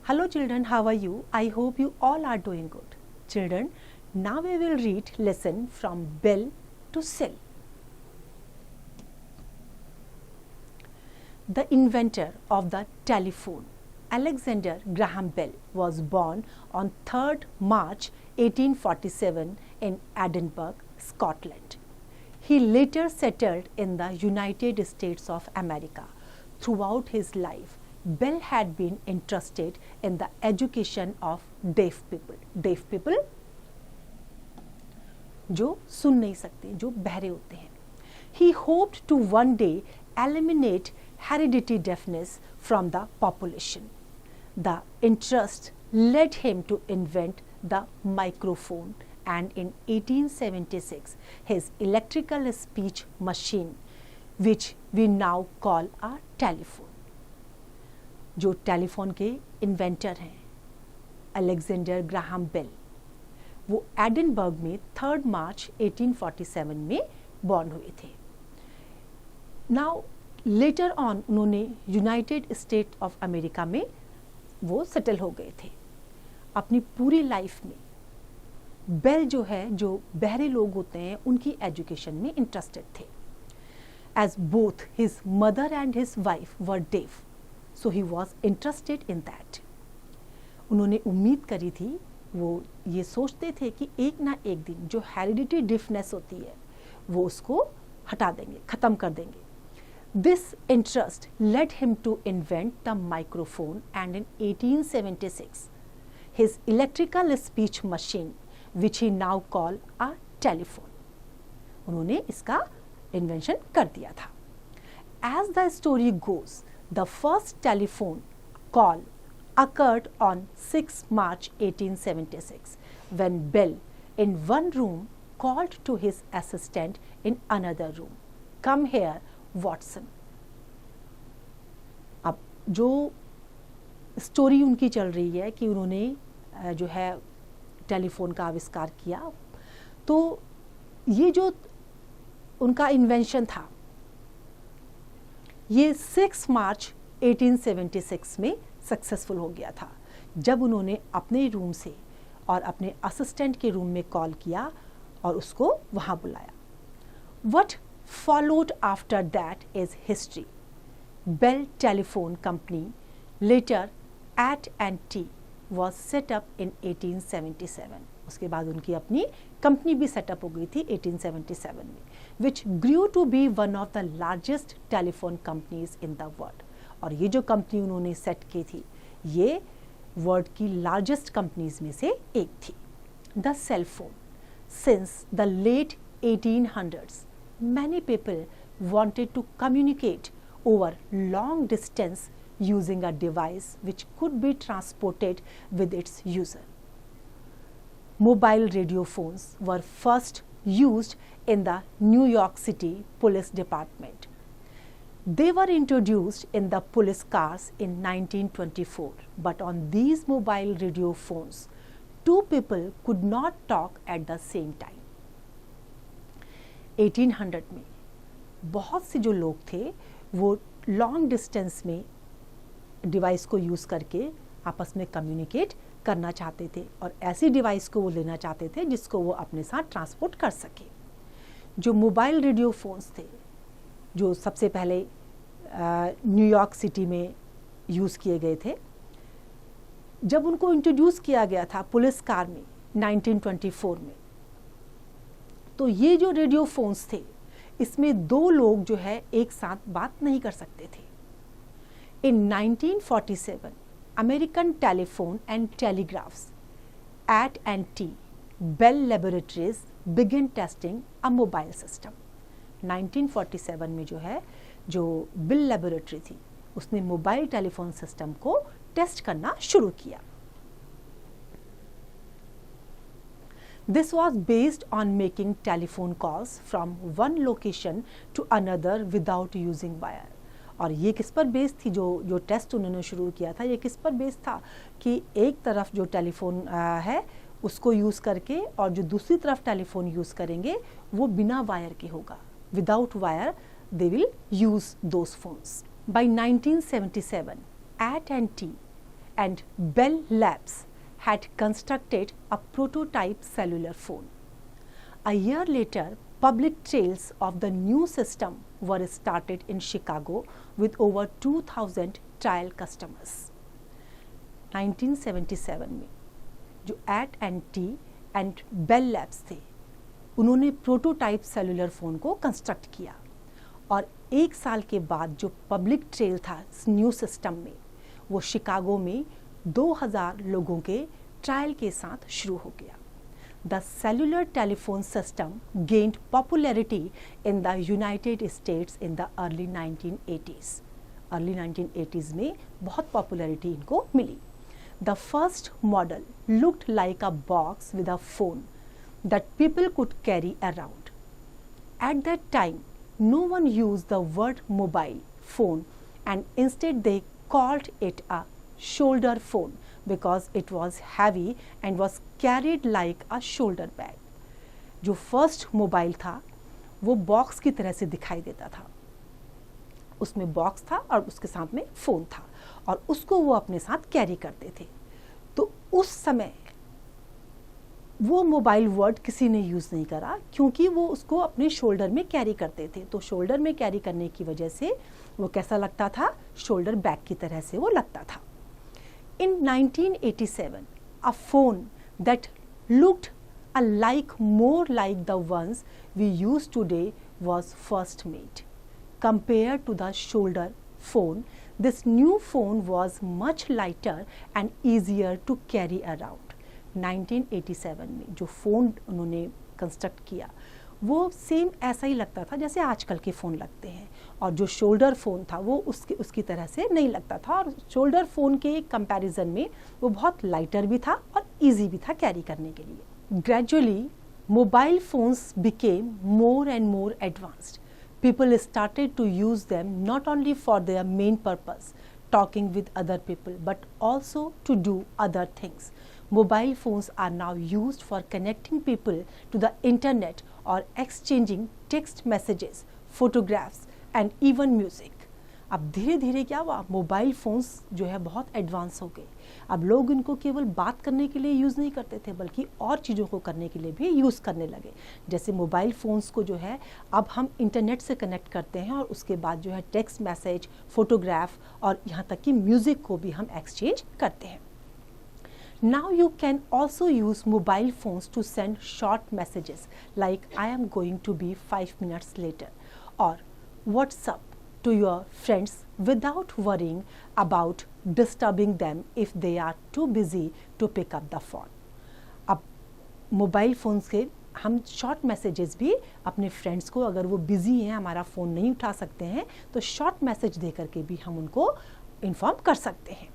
Hello children, how are you? I hope you all are doing good. Children, now we will read lesson from bell to cell. The inventor of the telephone, Alexander Graham Bell, was born on 3rd March 1847 in Edinburgh, Scotland. He later settled in the United States of America. Throughout his life, Bell had been interested in the education of deaf people. Deaf people जो सुन नहीं सकते, जो बहरे होते हैं. He hoped to one day eliminate hereditary deafness from the population. The interest led him to invent the microphone, and in 1876 his electrical speech machine, which we now call a telephone. जो telephone के inventor हैं Alexander Graham bell, वो Edinburgh में 3rd मार्च 1847 में born हुए थे. Now later on उन्होंने United state of America में वो सेटल हो गए थे. अपनी पूरी लाइफ में बेल जो है, जो बहरे लोग होते हैं, उनकी एजुकेशन में इंटरेस्टेड थे. As both his mother and his wife were deaf, so he was interested in that. उन्होंने उम्मीद करी थी, वो ये सोचते थे कि एक ना एक दिन जो हेरिडिटी डिफनेस होती है वो उसको हटा देंगे, ख़त्म कर देंगे. This interest led him to invent the microphone and in 1876 his electrical speech machine which he now call a telephone. उन्होंने इसका इन्वेंशन कर दिया था. As the story goes, the first telephone call occurred on 6 March 1876 when Bell, in one room, called to his assistant in another room, "Come here, Watson." अब जो story उनकी चल रही है कि उन्होंने जो है टेलीफोन का आविष्कार किया, तो ये जो उनका इन्वेंशन था ये 6 मार्च 1876 में सक्सेसफुल हो गया था, जब उन्होंने अपने रूम से और अपने असिस्टेंट के रूम में कॉल किया और उसको वहाँ बुलाया. What followed after that is history. Bell Telephone Company, later AT&T, was set up in 1877. उसके बाद उनकी अपनी कंपनी भी सेटअप हो गई थी 1877 में, which grew to be one of the largest telephone companies in the world. और ये जो कंपनी उन्होंने सेट की थी, ये वर्ल्ड की लार्जेस्ट कंपनीज में से एक थी. The cell phone. Since the late 1800s, many people wanted to communicate over long distance using a device which could be transported with its user. Mobile radio phones were first used in the New York City Police Department. They were introduced in the police cars in 1924, but on these mobile radio phones, two people could not talk at the same time. 1800 में बहुत से जो लोग थे वो long distance में device को use करके आपस में कम्युनिकेट करना चाहते थे, और ऐसी डिवाइस को वो लेना चाहते थे जिसको वो अपने साथ ट्रांसपोर्ट कर सके. जो मोबाइल रेडियो फ़ोन्स थे, जो सबसे पहले न्यूयॉर्क सिटी में यूज़ किए गए थे, जब उनको इंट्रोड्यूस किया गया था पुलिस कार में 1924 में, तो ये जो रेडियो फ़ोन्स थे, इसमें दो लोग जो है एक साथ बात नहीं कर सकते थे. इन 1947 American Telephone and Telegraphs, AT&T, Bell Laboratories began testing a mobile system. 1947 में जो है, जो Bell Laboratory थी, उसने मोबाइल टेलीफोन सिस्टम को टेस्ट करना शुरू किया. This was based on making telephone calls from one location to another without using wire. और ये किस पर बेस थी, जो टेस्ट उन्होंने शुरू किया था, ये किस पर बेस था कि एक तरफ जो टेलीफोन है उसको यूज़ करके, और जो दूसरी तरफ टेलीफोन यूज़ करेंगे वो बिना वायर के होगा. Without wire they will use those phones. By 1977, AT&T and Bell Labs had constructed a prototype cellular phone. A year later, public trials of the new system were started in Chicago with over 2,000 trial customers. 1977 में जो AT&T and bell labs थे, उन्होंने prototype cellular phone को construct किया और 1 साल के बाद जो पब्लिक ट्रेल था इस न्यू सिस्टम में, वो शिकागो में 2000 लोगों के ट्रायल के साथ शुरू हो गया. The cellular telephone system gained popularity in the United states in the early 1980s. Early 1980s में बहुत पॉपुलैरिटी इनको मिली. The first model looked like a box with a phone that people could carry around. At that time, no one used the word mobile phone and instead they called it a shoulder phone because it was heavy and was carried like a shoulder bag. जो first mobile था वो box की तरह से दिखाई देता था. उसमें बॉक्स था और उसके साथ में फ़ोन था और उसको वो अपने साथ कैरी करते थे. तो उस समय वो मोबाइल वर्ड किसी ने यूज़ नहीं करा क्योंकि वो उसको अपने शोल्डर में कैरी करते थे. तो शोल्डर में कैरी करने की वजह से वो कैसा लगता था, शोल्डर बैग की तरह से वो लगता था. इन 1987 अ phone that looked more like the ones we use today was first made. Compared to the shoulder phone, this new phone was much lighter and easier to carry around. 1987 में जो phone उन्होंने construct किया वो same ऐसा ही लगता था जैसे आजकल के फ़ोन लगते हैं, और जो शोल्डर फ़ोन था वो उसकी तरह से नहीं लगता था, और शोल्डर फ़ोन के कंपैरिजन में वो बहुत लाइटर भी था और इजी भी था कैरी करने के लिए. Gradually, mobile phones became more and more advanced. People started to use them not only for their main purpose, talking with other people, but also to do other things. Mobile phones are now used for connecting people to the internet or exchanging text messages, photographs, and even music. अब धीरे धीरे क्या हुआ, mobile phones जो है बहुत advance हो गए. अब लोग इनको केवल बात करने के लिए यूज़ नहीं करते थे बल्कि और चीज़ों को करने के लिए भी यूज़ करने लगे. जैसे मोबाइल फ़ोन्स को जो है अब हम इंटरनेट से कनेक्ट करते हैं और उसके बाद जो है टेक्स्ट मैसेज, फोटोग्राफ और यहाँ तक कि म्यूज़िक को भी हम एक्सचेंज करते हैं. Now you can also use mobile phones to send short messages like I am going to be 5 minutes later or WhatsApp to your friends without worrying about disturbing them if they are too busy to pick up the phone. अब mobile phone से हम short messages भी अपने friends को, अगर वो busy हैं, हमारा फ़ोन नहीं उठा सकते हैं, तो शॉर्ट मैसेज दे करके भी हम उनको इन्फॉर्म कर सकते हैं.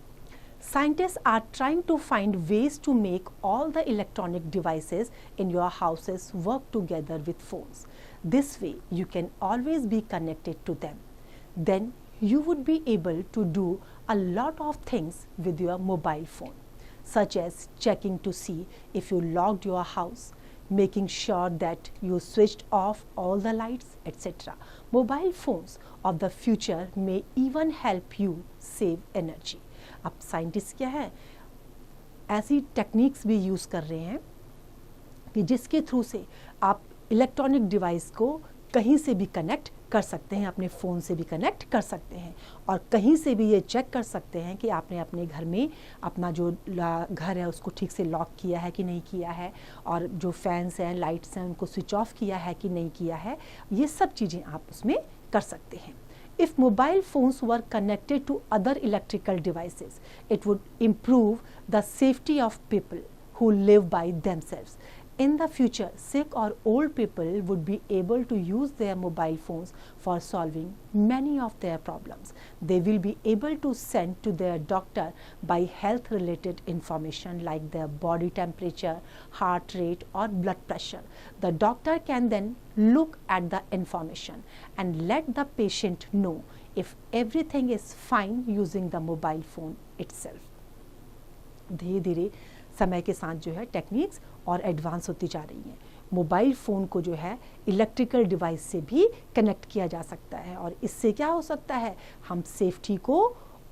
Scientists are trying to find ways to make all the electronic devices in your houses work together with phones. This way, you can always be connected to them. Then you would be able to do a lot of things with your mobile phone, such as checking to see if you locked your house, making sure that you switched off all the lights, etc. Mobile phones of the future may even help you save energy. अब scientist क्या है, ऐसी techniques भी use कर रहे हैं कि जिसके थ्रू से आप इलेक्ट्रॉनिक डिवाइस को कहीं से भी कनेक्ट कर सकते हैं, अपने फ़ोन से भी कनेक्ट कर सकते हैं और कहीं से भी ये चेक कर सकते हैं कि आपने अपने घर में अपना जो घर है उसको ठीक से लॉक किया है कि नहीं किया है, और जो फैंस हैं, लाइट्स हैं, उनको स्विच ऑफ किया है कि नहीं किया है. ये सब चीज़ें आप उसमें कर सकते हैं. If mobile phones were connected to other electrical devices, it would improve the safety of people who live by themselves. In the future, sick or old people would be able to use their mobile phones for solving many of their problems. They will be able to send to their doctor by health-related information like their body temperature, heart rate, or blood pressure. The doctor can then look at the information and let the patient know if everything is fine using the mobile phone itself. धीरे धीरे समय के साथ जो है techniques और advance होती जा रही हैं. मोबाइल फ़ोन को जो है इलेक्ट्रिकल डिवाइस से भी कनेक्ट किया जा सकता है और इससे क्या हो सकता है, हम सेफ्टी को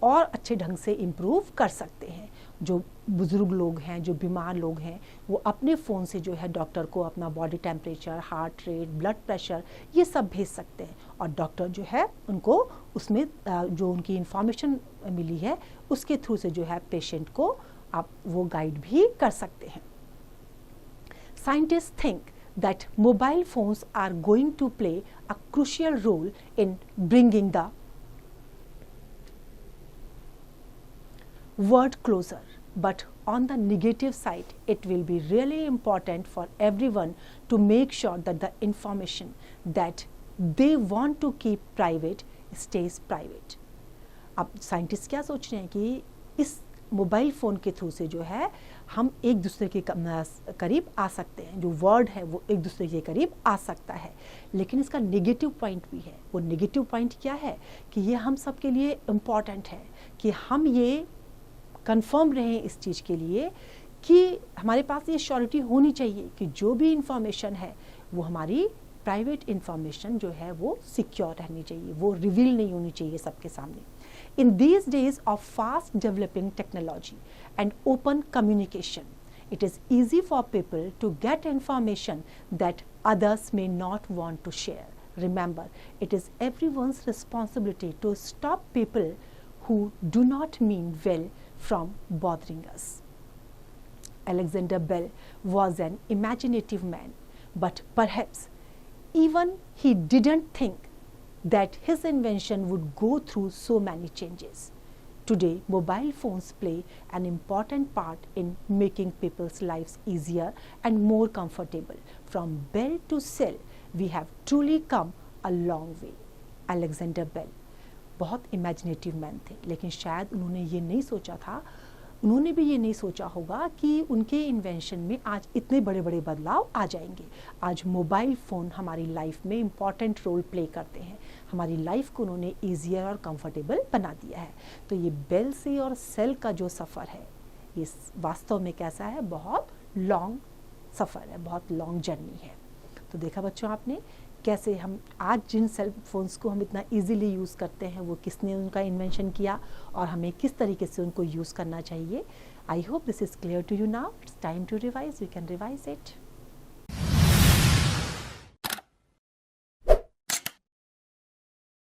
और अच्छे ढंग से इम्प्रूव कर सकते हैं। जो बुज़ुर्ग लोग हैं, जो बीमार लोग हैं, वो अपने फ़ोन से जो है डॉक्टर को अपना body temperature, heart rate, blood pressure ये सब भेज सकते हैं और डॉक्टर जो है उनको उसमें जो उनकी इन्फॉर्मेशन मिली है उसके थ्रू से जो है पेशेंट को आप वो गाइड भी कर सकते हैं। Scientists think that mobile phones are going to play a crucial role in bringing the world closer, but on the negative side, it will be really important for everyone to make sure that the information that they want to keep private stays private. अब scientist क्या सोच रहे हैं कि इस mobile phone के through से जो है हम एक दूसरे के करीब आ सकते हैं, जो वर्ड है वो एक दूसरे के करीब आ सकता है, लेकिन इसका नेगेटिव पॉइंट भी है। वो नेगेटिव पॉइंट क्या है कि ये हम सब के लिए इम्पॉर्टेंट है कि हम ये कंफर्म रहें इस चीज़ के लिए कि हमारे पास ये श्योरिटी होनी चाहिए कि जो भी इंफॉर्मेशन है वो हमारी प्राइवेट इंफॉर्मेशन जो है वो सिक्योर रहनी चाहिए, वो रिवील नहीं होनी चाहिए सबके सामने। In these days of fast developing technology and open communication, it is easy for people to get information that others may not want to share. Remember, it is everyone's responsibility to stop people who do not mean well from bothering us. Alexander Bell was an imaginative man, but perhaps even he didn't think that his invention would go through so many changes. Today, mobile phones play an important part in making people's lives easier and more comfortable. From bell to cell, we have truly come a long way. Alexander Bell बहुत imaginative man थे, लेकिन शायद उन्होंने ये नहीं सोचा था, उन्होंने भी ये नहीं सोचा होगा कि उनके इन्वेंशन में आज इतने बड़े बड़े बदलाव आ जाएंगे। आज मोबाइल फ़ोन हमारी लाइफ में इम्पॉर्टेंट रोल प्ले करते हैं, हमारी लाइफ को उन्होंने ईजियर और कंफर्टेबल बना दिया है। तो ये बेल से और सेल का जो सफ़र है ये वास्तव में कैसा है, बहुत लॉन्ग सफ़र है, बहुत लॉन्ग जर्नी है। तो देखा बच्चों आपने कैसे हम आज जिन सेल फोन्स को हम इतना इजीली यूज़ करते हैं वो किसने उनका इन्वेंशन किया और हमें किस तरीके से उनको यूज़ करना चाहिए। I hope this is clear to you now. It's time to revise, we can revise it.